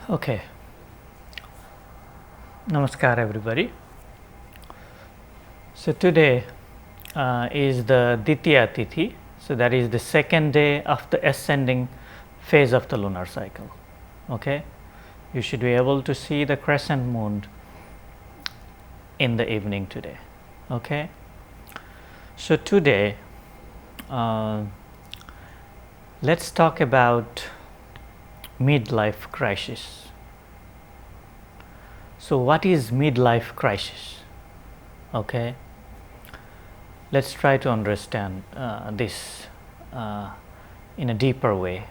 Okay, Namaskar everybody. So today is the Ditya Tithi, so that is the second day of the ascending phase of the lunar cycle. Okay, you should be able to see the crescent moon in the evening today. Okay, so today let's talk about midlife crisis. So what is midlife crisis? Okay, let's try to understand this in a deeper way.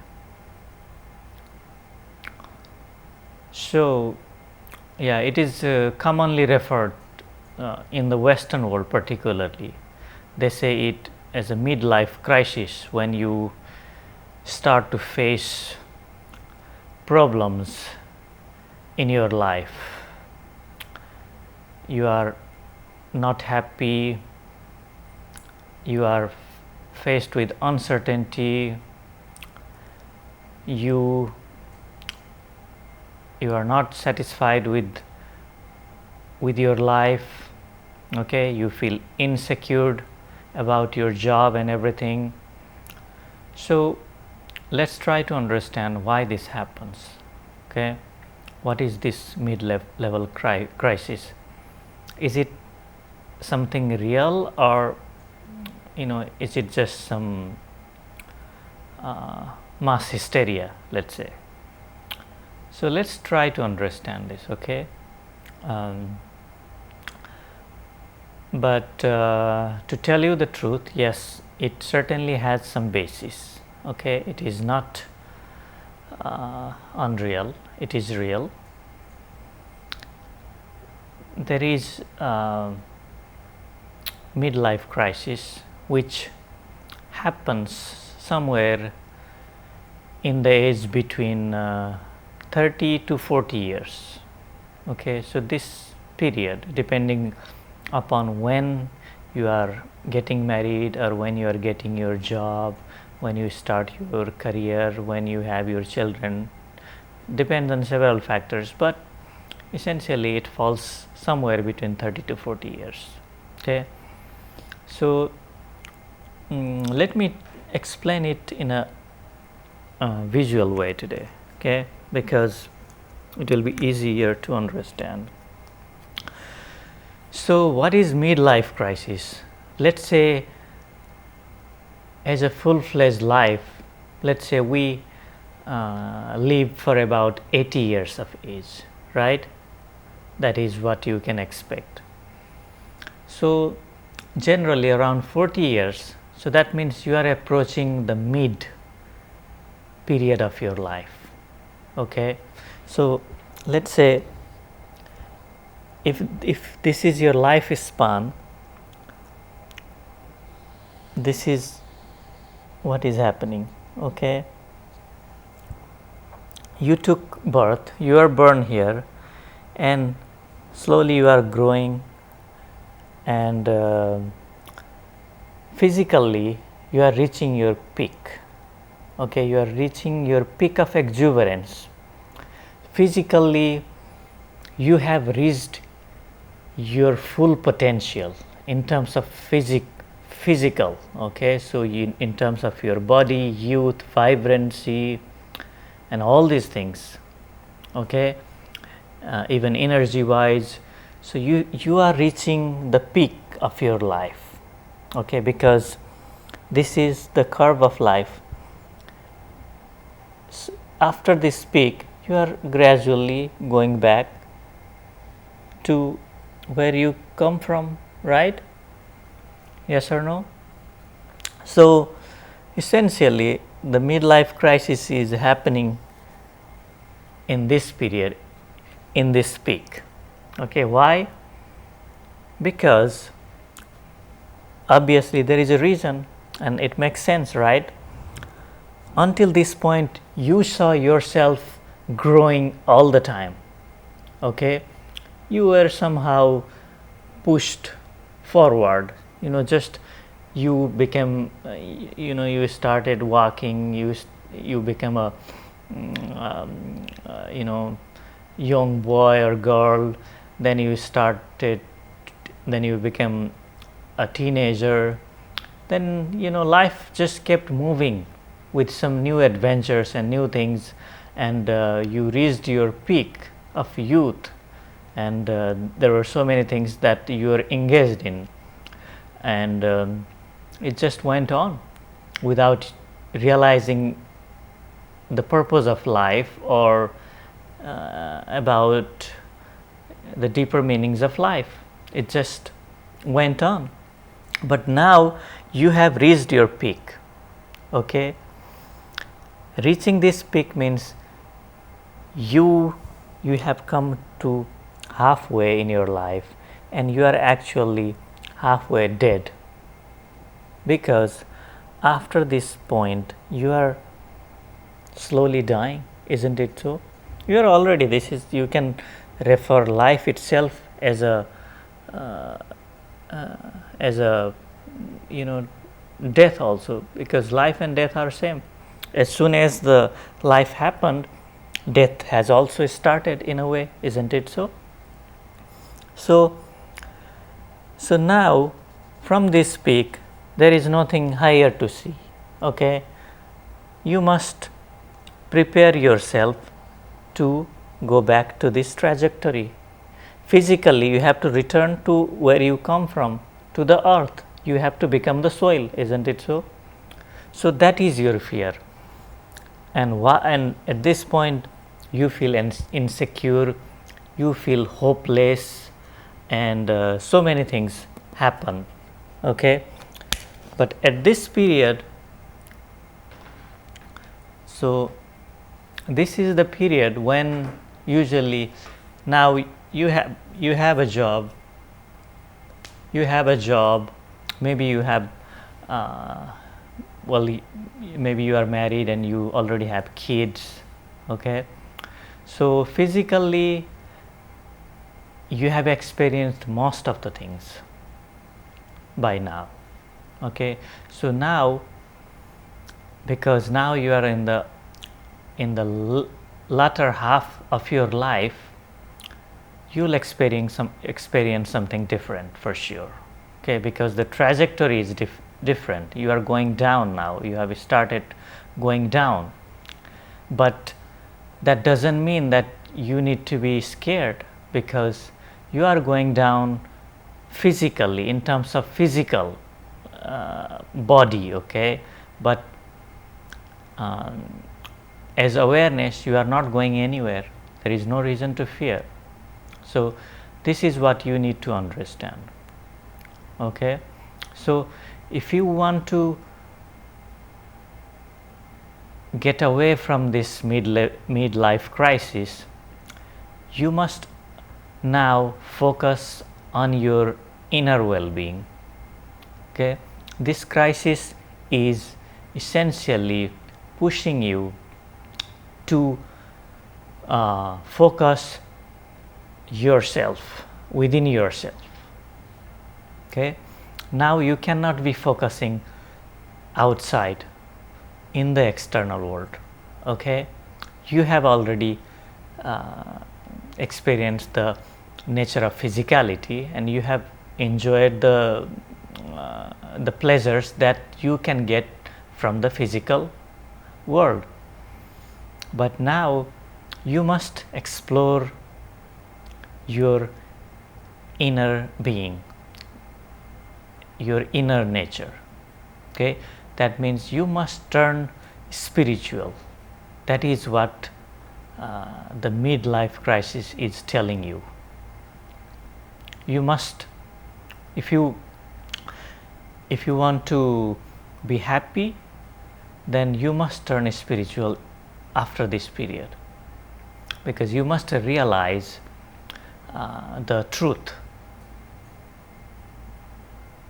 So yeah, it is commonly referred in the Western world particularly. They say it as a midlife crisis when you start to face problems in your life. You are not happy, you are faced with uncertainty, you are not satisfied with your life. Okay, you feel insecure about your job and everything. So let's try to understand why this happens. Okay, what is this mid-level crisis? Is it something real, or is it just some mass hysteria, let's say? So let's try to understand this. Okay, but to tell you the truth, yes, it certainly has some basis. Okay, it is not unreal, it is real. There is midlife crisis which happens somewhere in the age between 30 to 40 years. Okay, so this period, depending upon when you are getting married or when you are getting your job, when you start your career, when you have your children, depends on several factors, but essentially it falls somewhere between 30 to 40 years. Okay, so let me explain it in a visual way today. Okay, because it will be easier to understand. So what is midlife crisis? Let's say as a full-fledged life, let's say we live for about 80 years of age, right? That is what you can expect. So generally around 40 years, so that means you are approaching the mid period of your life. Okay, so let's say if this is your life span, this is what is happening. Okay, you took birth, you are born here, and slowly you are growing, and physically you are reaching your peak. Okay, you are reaching your peak of exuberance. Physically you have reached your full potential in terms of physical. Okay, so in terms of your body, youth, vibrancy, and all these things. Okay, even energy wise, so you are reaching the peak of your life. Okay, because this is the curve of life. So after this peak, you are gradually going back to where you come from, right? Yes or no? So essentially the midlife crisis is happening in this period, in this peak. Okay, why? Because obviously there is a reason, and it makes sense, right? Until this point you saw yourself growing all the time. Okay, you were somehow pushed forward, just you became you started walking, you became a you know, young boy or girl, then you started, then you become a teenager, then you know life just kept moving with some new adventures and new things, and you reached your peak of youth, and there were so many things that you were engaged in, and it just went on without realizing the purpose of life or about the deeper meanings of life. It just went on. But now you have reached your peak. Okay, reaching this peak means you have come to halfway in your life, and you are actually halfway dead, because after this point you are slowly dying, isn't it so? You are already, this is, you can refer life itself as a you know, death also, because life and death are same. As soon as the life happened, death has also started in a way, isn't it so? So now from this peak there is nothing higher to see. Okay, you must prepare yourself to go back to this trajectory. Physically you have to return to where you come from, to the earth. You have to become the soil, isn't it so? So that is your fear, and at this point you feel insecure, you feel hopeless, and so many things happen. Okay, but at this period, so this is the period when usually, now you have a job, maybe you have well, maybe you are married and you already have kids. Okay, so physically you have experienced most of the things by now. Okay, so now, because now you are in the latter half of your life, you'll experience something different for sure. Okay, because the trajectory is different. You are going down now, you have started going down, but that doesn't mean that you need to be scared, because you are going down physically, in terms of physical body. Okay, but as awareness you are not going anywhere. There is no reason to fear. So this is what you need to understand. Okay, so if you want to get away from this midlife crisis, you must now focus on your inner well-being. Okay, this crisis is essentially pushing you to focus yourself, within yourself. Okay, now you cannot be focusing outside in the external world. Okay, you have already experienced the nature of physicality, and you have enjoyed the pleasures that you can get from the physical world. But now you must explore your inner being, your inner nature. Okay, that means you must turn spiritual. That is what the midlife crisis is telling you. You must, if you want to be happy, then you must turn spiritual after this period, because you must realize the truth.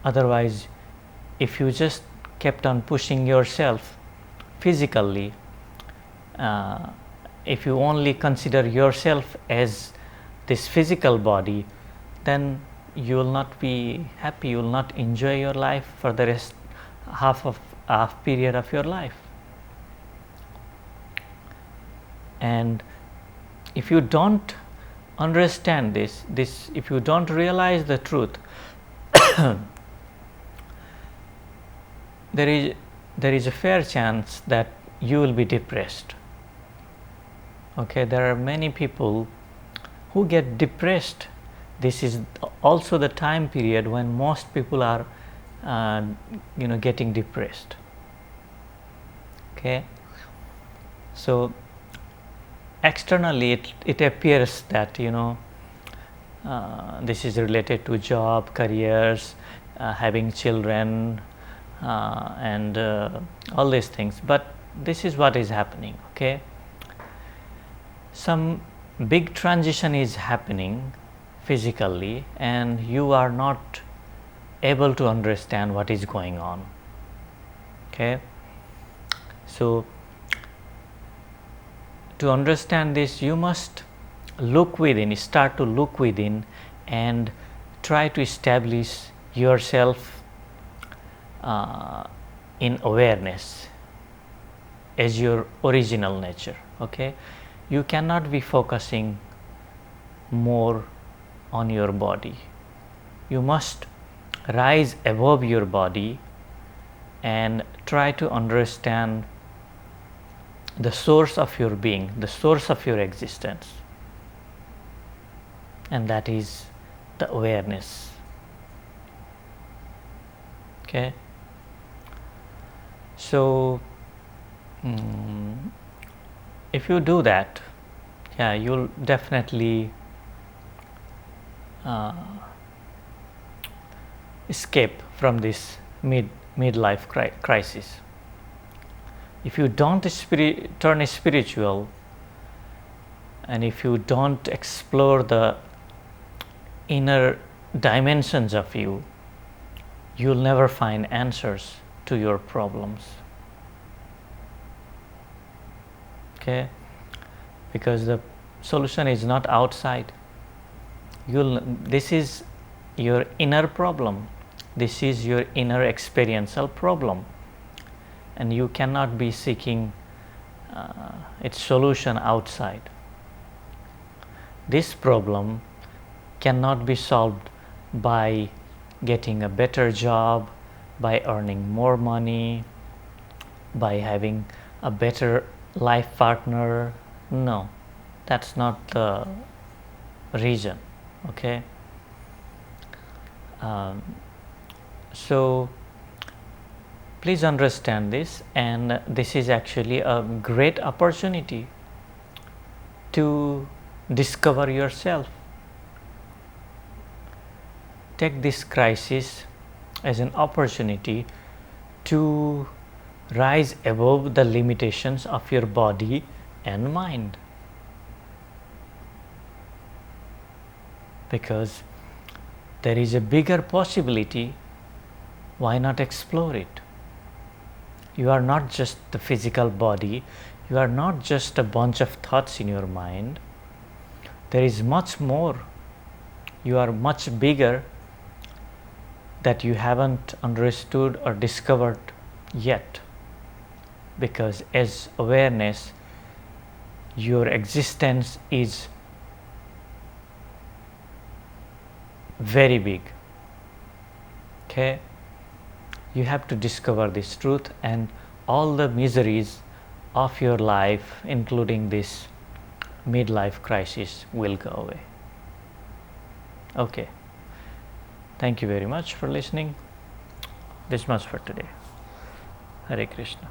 Otherwise, if you just kept on pushing yourself physically, if you only consider yourself as this physical body, then you will not be happy, you will not enjoy your life for the rest half period of your life. And if you don't understand this, if you don't realize the truth, there is a fair chance that you will be depressed. Okay, there are many people who get depressed. This is also the time period when most people are getting depressed. Okay, so externally it appears that this is related to job, careers, having children, and all these things, but this is what is happening. Okay, some big transition is happening physically and you are not able to understand what is going on. Okay, so to understand this, you must look within, start to look within and try to establish yourself in awareness as your original nature. Okay, you cannot be focusing more on your body. You must rise above your body and try to understand the source of your being, the source of your existence, and that is the awareness. Okay, so if you do that, yeah, you'll definitely escape from this midlife crisis. If you don't turn spiritual, and if you don't explore the inner dimensions of you, you'll never find answers to your problems. Okay, because the solution is not outside. This is your inner problem. This is your inner experiential problem, and you cannot be seeking its solution outside. This problem cannot be solved by getting a better job, by earning more money, by having a better life partner. No, that's not the reason. Okay, so please understand this, and this is actually a great opportunity to discover yourself. Take this crisis as an opportunity to rise above the limitations of your body and mind, because there is a bigger possibility. Why not explore it? You are not just the physical body. You are not just a bunch of thoughts in your mind. There is much more. You are much bigger that you haven't understood or discovered yet, because as awareness, your existence is very big. Okay, you have to discover this truth, and all the miseries of your life, including this midlife crisis, will go away. Okay, thank you very much for listening. This much for today. Hare Krishna.